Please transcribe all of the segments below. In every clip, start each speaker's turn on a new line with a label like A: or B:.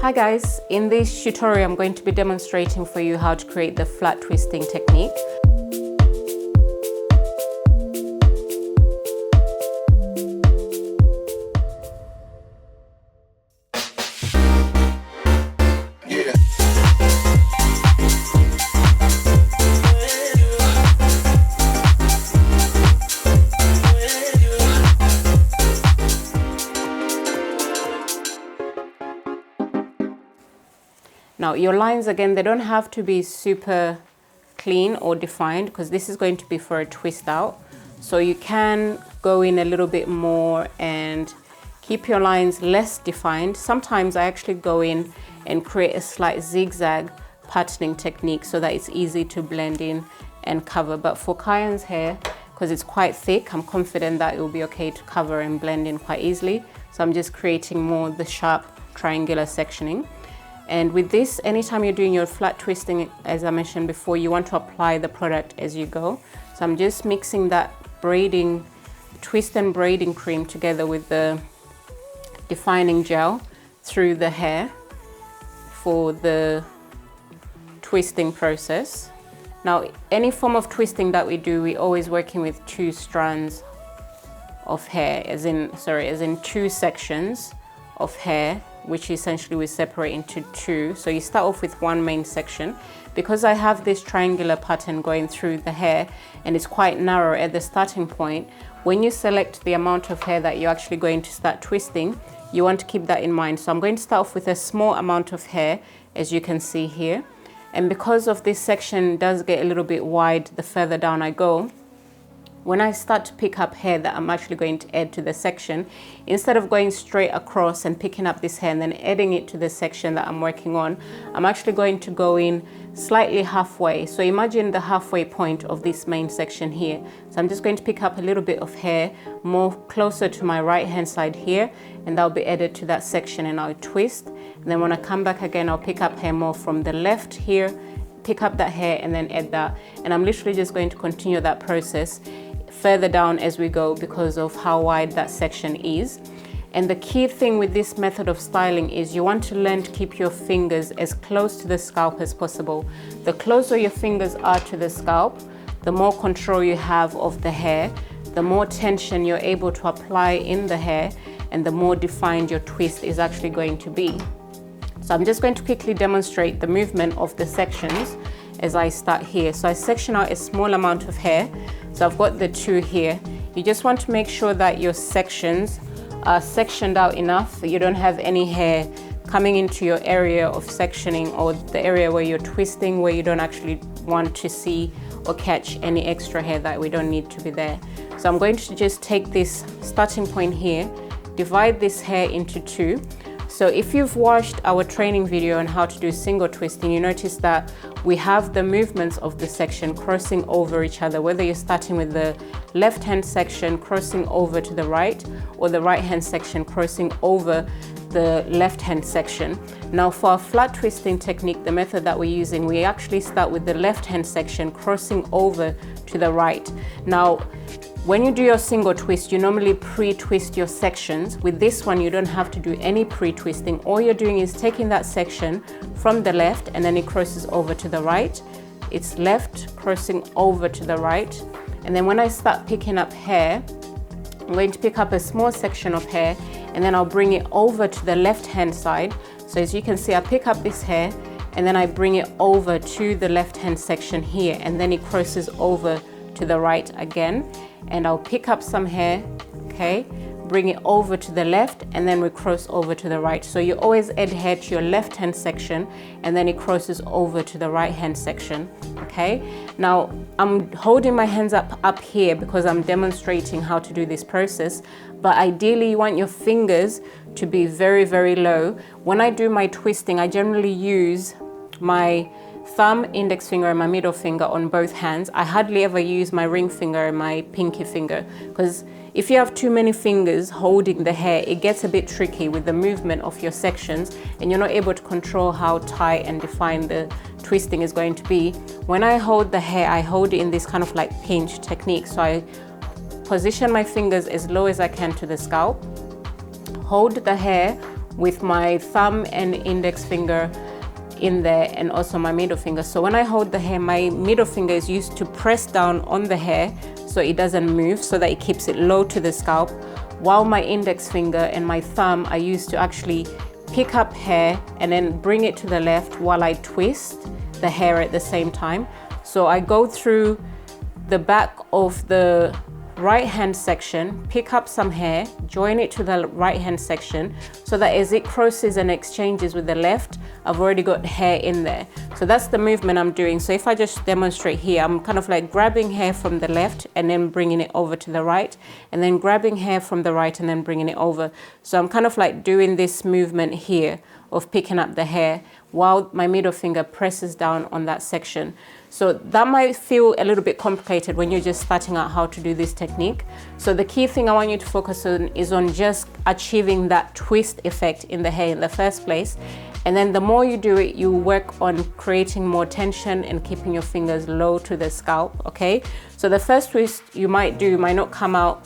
A: Hi guys, in this tutorial I'm going to be demonstrating for you how to create the flat twisting technique. Now your lines, again, they don't have to be super clean or defined because this is going to be for a twist out. So you can go in a little bit more and keep your lines less defined. Sometimes I actually go in and create a slight zigzag patterning technique so that it's easy to blend in and cover. But for Kyan's hair, because it's quite thick, I'm confident that it will be okay to cover and blend in quite easily. So I'm just creating more the sharp triangular sectioning. And with this, anytime you're doing your flat twisting, as I mentioned before, you want to apply the product as you go. So I'm just mixing that braiding, twist and braiding cream together with the defining gel through the hair for the twisting process. Now, any form of twisting that we do, we're always working with two strands of hair, as in two sections of hair, which essentially we separate into two. So you start off with one main section. Because I have this triangular pattern going through the hair and it's quite narrow at the starting point, when you select the amount of hair that you're actually going to start twisting, you want to keep that in mind. So I'm going to start off with a small amount of hair, as you can see here. And because of this section does get a little bit wide the further down I go, when I start to pick up hair that I'm actually going to add to the section, instead of going straight across and picking up this hair and then adding it to the section that I'm working on, I'm actually going to go in slightly halfway. So imagine the halfway point of this main section here. So I'm just going to pick up a little bit of hair more closer to my right hand side here, and that'll be added to that section and I'll twist. And then when I come back again, I'll pick up hair more from the left here, pick up that hair and then add that. And I'm literally just going to continue that process further down as we go because of how wide that section is. And the key thing with this method of styling is you want to learn to keep your fingers as close to the scalp as possible. The closer your fingers are to the scalp, the more control you have of the hair, the more tension you're able to apply in the hair, and the more defined your twist is actually going to be. So I'm just going to quickly demonstrate the movement of the sections as I start here. So I section out a small amount of hair. So I've got the two here. You just want to make sure that your sections are sectioned out enough that you don't have any hair coming into your area of sectioning or the area where you're twisting, where you don't actually want to see or catch any extra hair that we don't need to be there. So I'm going to just take this starting point here, divide this hair into two. So if you've watched our training video on how to do single twisting, you notice that we have the movements of the section crossing over each other, whether you're starting with the left-hand section crossing over to the right or the right-hand section crossing over the left-hand section. Now for our flat twisting technique, the method that we're using, we actually start with the left-hand section crossing over to the right. Now, when you do your single twist, you normally pre-twist your sections. With this one, you don't have to do any pre-twisting. All you're doing is taking that section from the left and then it crosses over to the right. It's left crossing over to the right. And then when I start picking up hair, I'm going to pick up a small section of hair and then I'll bring it over to the left-hand side. So as you can see, I pick up this hair and then I bring it over to the left-hand section here, and then it crosses over to the right again. And I'll pick up some hair, okay, bring it over to the left, and then we cross over to the right. So you always add hair to your left hand section and then it crosses over to the right hand section, okay? Now I'm holding my hands up here because I'm demonstrating how to do this process, but ideally you want your fingers to be very, very low. When I do my twisting, I generally use my thumb, index finger and my middle finger on both hands. I hardly ever use my ring finger and my pinky finger because if you have too many fingers holding the hair, it gets a bit tricky with the movement of your sections and you're not able to control how tight and defined the twisting is going to be. When I hold the hair, I hold it in this kind of like pinch technique. So I position my fingers as low as I can to the scalp, hold the hair with my thumb and index finger in there, and also my middle finger. So when I hold the hair, my middle finger is used to press down on the hair so it doesn't move, so that it keeps it low to the scalp, while my index finger and my thumb are used to actually pick up hair and then bring it to the left while I twist the hair at the same time. So I go through the back of the right hand section, pick up some hair, join it to the right hand section, so that as it crosses and exchanges with the left, I've already got hair in there. So that's the movement I'm doing. So if I just demonstrate here, I'm kind of like grabbing hair from the left and then bringing it over to the right, and then grabbing hair from the right and then bringing it over. So I'm kind of like doing this movement here of picking up the hair while my middle finger presses down on that section. So that might feel a little bit complicated when you're just starting out how to do this technique. So the key thing I want you to focus on is on just achieving that twist effect in the hair in the first place. And then the more you do it, you work on creating more tension and keeping your fingers low to the scalp, okay? So the first twist you might do might not come out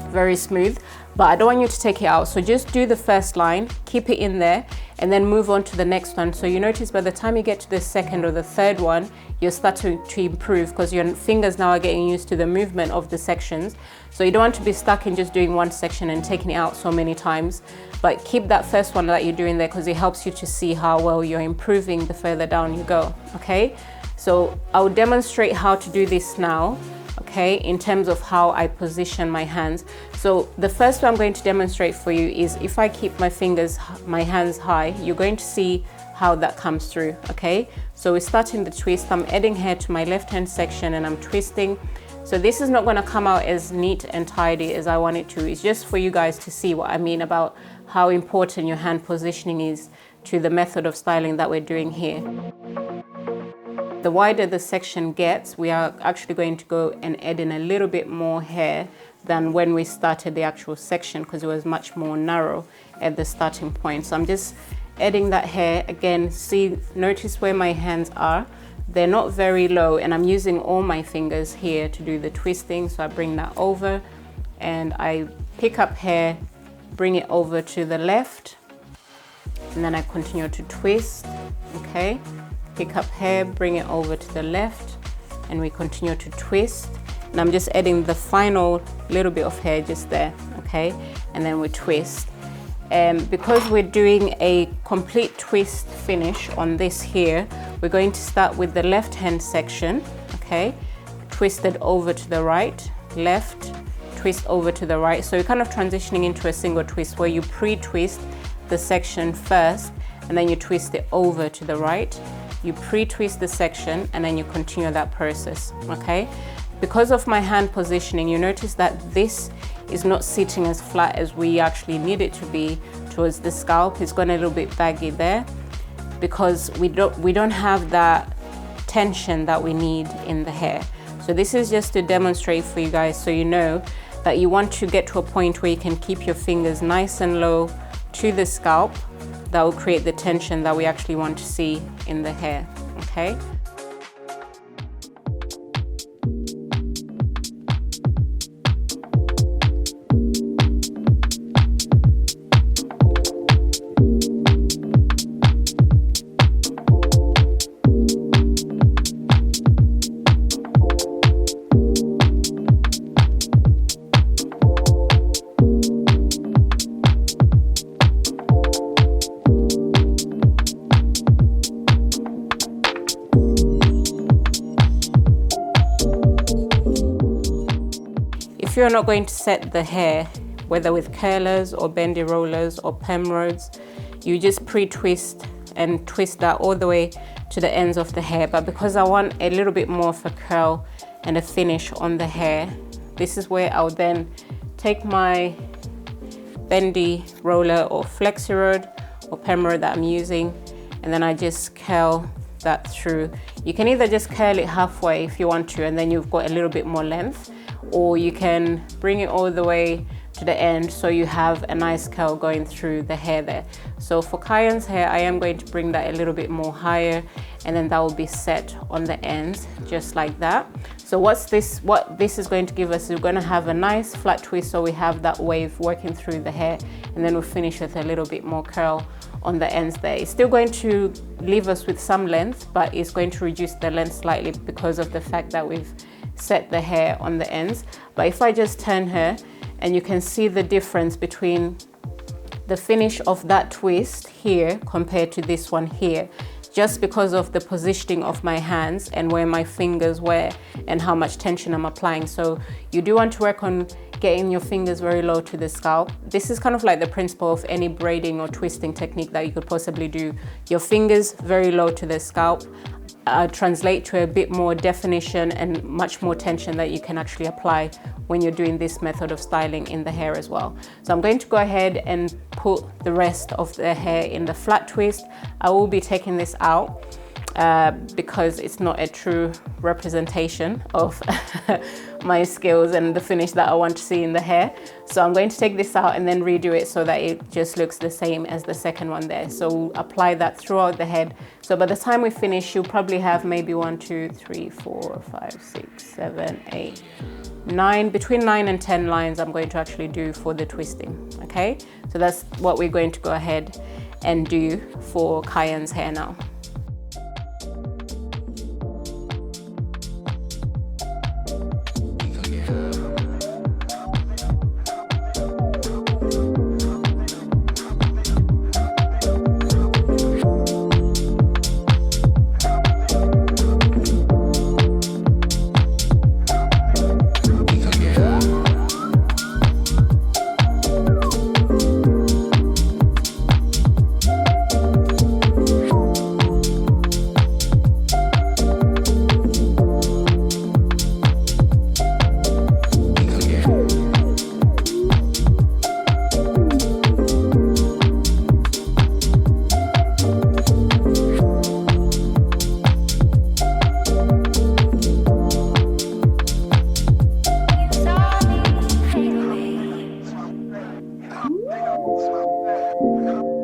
A: very smooth, but I don't want you to take it out. So just do the first line, keep it in there, and then move on to the next one. So you notice by the time you get to the second or the third one, you'll start to improve, because your fingers now are getting used to the movement of the sections. So you don't want to be stuck in just doing one section and taking it out so many times, but keep that first one that you're doing there, because it helps you to see how well you're improving the further down you go, okay? So I'll demonstrate how to do this now, okay, in terms of how I position my hands. So the first one I'm going to demonstrate for you is if I keep my hands high, you're going to see how that comes through, okay? So we're starting the twist. I'm adding hair to my left hand section and I'm twisting. So this is not gonna come out as neat and tidy as I want it to. It's just for you guys to see what I mean about how important your hand positioning is to the method of styling that we're doing here. The wider the section gets, we are actually going to go and add in a little bit more hair than when we started the actual section, because it was much more narrow at the starting point. So I'm just adding that hair again. Notice where my hands are. They're not very low, and I'm using all my fingers here to do the twisting. So I bring that over and I pick up hair, bring it over to the left, and then I continue to twist, okay? Pick up hair, bring it over to the left, and we continue to twist. And I'm just adding the final little bit of hair just there, okay? And then we twist. Because we're doing a complete twist finish on this here, we're going to start with the left hand section, okay? Twisted over to the right, left, twist over to the right. So you're kind of transitioning into a single twist where you pre-twist the section first, and then you twist it over to the right. You pre-twist the section and then you continue that process, okay? Because of my hand positioning, you notice that this is not sitting as flat as we actually need it to be towards the scalp. It's gone a little bit baggy there because we don't have that tension that we need in the hair. So this is just to demonstrate for you guys, so you know that you want to get to a point where you can keep your fingers nice and low to the scalp. That will create the tension that we actually want to see in the hair, okay? If you're not going to set the hair, whether with curlers or bendy rollers or perm rods, you just pre-twist and twist that all the way to the ends of the hair. But because I want a little bit more of a curl and a finish on the hair, this is where I'll then take my bendy roller or flexi rod or perm rod that I'm using, and then I just curl that through. You can either just curl it halfway if you want to, and then you've got a little bit more length, or you can bring it all the way to the end so you have a nice curl going through the hair there. So for Kayan's hair, I am going to bring that a little bit more higher, and then that will be set on the ends just like that. So what this is going to give us, we're going to have a nice flat twist, so we have that wave working through the hair, and then we'll finish with a little bit more curl on the ends there. It's still going to leave us with some length, but it's going to reduce the length slightly because of the fact that we've set the hair on the ends. But if I just turn her, and you can see the difference between the finish of that twist here compared to this one here, just because of the positioning of my hands and where my fingers were and how much tension I'm applying. So you do want to work on getting your fingers very low to the scalp. This is kind of like the principle of any braiding or twisting technique that you could possibly do. Your fingers very low to the scalp translate to a bit more definition and much more tension that you can actually apply when you're doing this method of styling in the hair as well. So I'm going to go ahead and put the rest of the hair in the flat twist. I will be taking this out because it's not a true representation of my skills and the finish that I want to see in the hair. So I'm going to take this out and then redo it so that it just looks the same as the second one there. So we'll apply that throughout the head. So by the time we finish, you'll probably have maybe 1, 2, 3, 4, 5, 6, 7, 8, 9, between 9 and 10 lines I'm going to actually do for the twisting, okay? So that's what we're going to go ahead and do for Cayenne's hair now.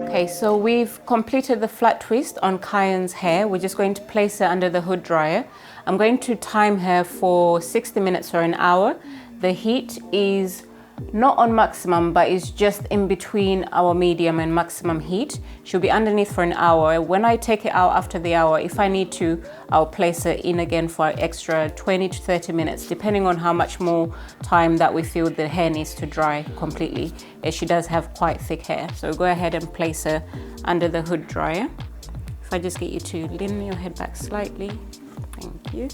A: Okay, so we've completed the flat twist on Cayenne's hair. We're just going to place her under the hood dryer. I'm going to time her for 60 minutes or an hour. The heat is not on maximum, but it's just in between our medium and maximum heat. She'll be underneath for an hour. When I take it out after the hour, if I need to, I'll place her in again for an extra 20 to 30 minutes, depending on how much more time that we feel the hair needs to dry completely. She does have quite thick hair. So go ahead and place her under the hood dryer. If I just get you to lean your head back slightly. Thank you.